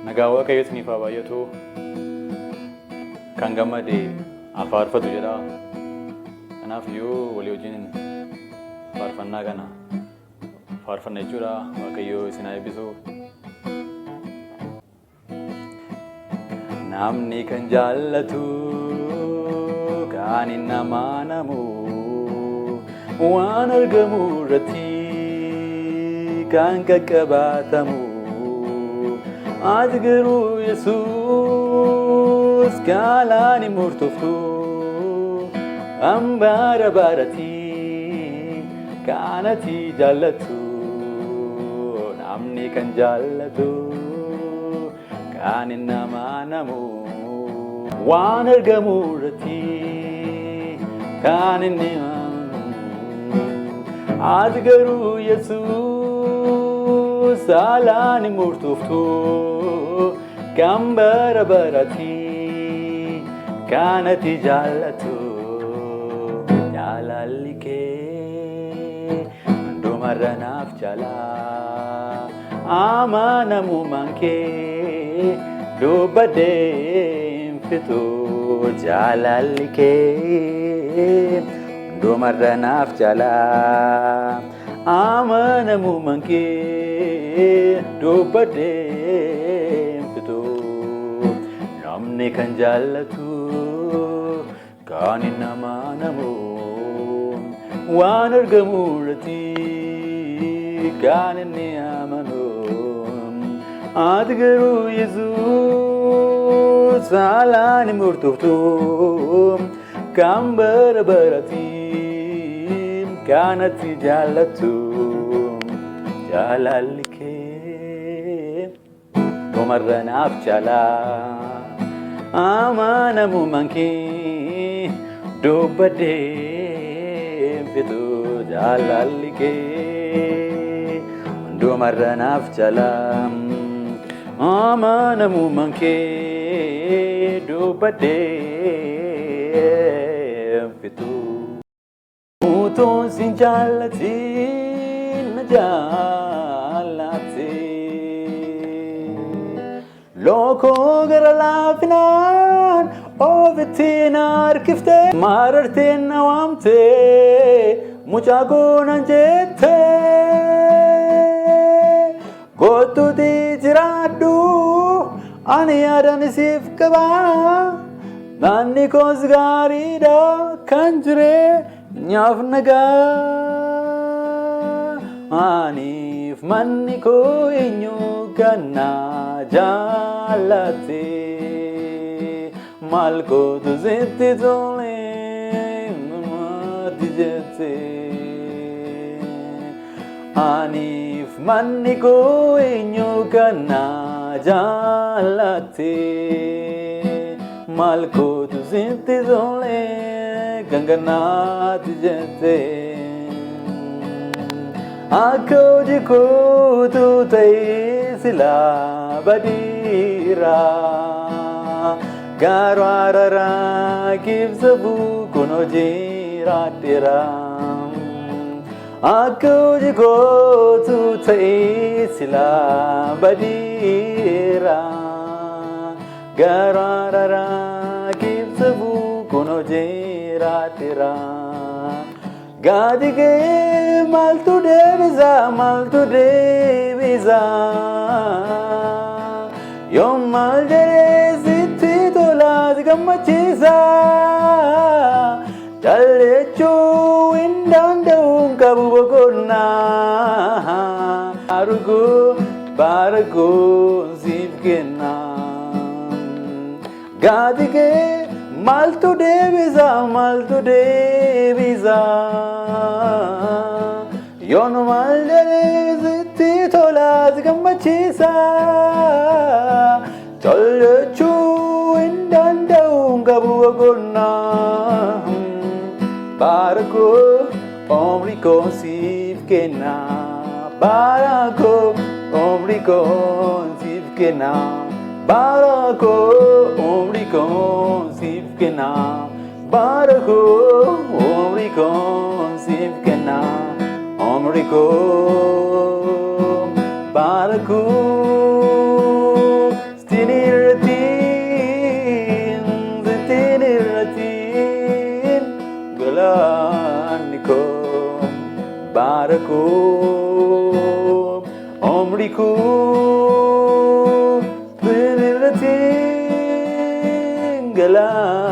Nagaa Waaqayyo isiniif haa baay'atu. Kan gammade faarfatu jedha. Kanaaf iyyuu walii wajjin faarfannaa kana faarfanna jechuudha. Waaqayyo isin haa eebbisu. Namni kan jaallatu kan hin amaanamu waan argamu irratti kan qaqqabatamu. Ati garuu Yesuus gaalaan hin murtoftu bara barati kan ati jaallattu. Namni kan jaallatu kan hin amaanamu waan argamu irratti kan inni ati garuu Yesuus gaalaan hin murtoftu bara barati kan ati jaallattu. Jaalalli kee hundumarra naaf jala amaanamummaan kee dubbadhee hin fixu. Jaalalli kee hundumarra naaf jala amaanamummaan kee dubbadhee hin fixu. Namni kan jaallatu kan hin amaanamu waan argamu irratti kan inni amanu. Ati garuu Yesuus gaalaan hin murtoftu bara barati kan ati jaallattu. Jaalalli kee hundumarra naaf jala amaanamummaan kee dubbadhee hin fixu. Jaalalli kee hundumarra naaf jala amaanamummaan kee dubbadhee hin fixu. Utuun sin jaallatiin na jaallatte lookoo gara laafinaan ofitti na harkifte marartee na waamte mucaa goonan jette. Kottuuti jiraadhu ani yaadan siif qaba manni koos gaariidha kan jireenyaaf nagaa. Aniif manni koo eenyu kan na jaallatte maal gootu sitti tole mati jette. Aniif manni koo eenyu kan na jaallatte maal gootu sitti tole gangannaati jette. Akka hojii kootu ta'ee silaa badiira garuu araraa keessa bu'uun hojii raadheera. Akka hojii kootu ta'ee silaa badiira garuu araraa keessa bu'uun hojii raadheera. Gaati kee maaltu deebisa yoo maal jedhee sitti tolaas gammachiisa. Jaalachuu hin danda'uun qabu boqonnaa arguu baaraguun siif kenna. Gaati kee maaltu deebisa yoon maal jedhee sitti tolaas gammachiisa. Jaalachuu hin danda'uun qabu boqonnaa barakoo umrii koo siif kenna. Barakoo umrii koo siif kenna. Barakoo umrii koo siif kenna. Barakoo umrii koo siif kenna. Umrii koo barakoo Umriku benar tinggalan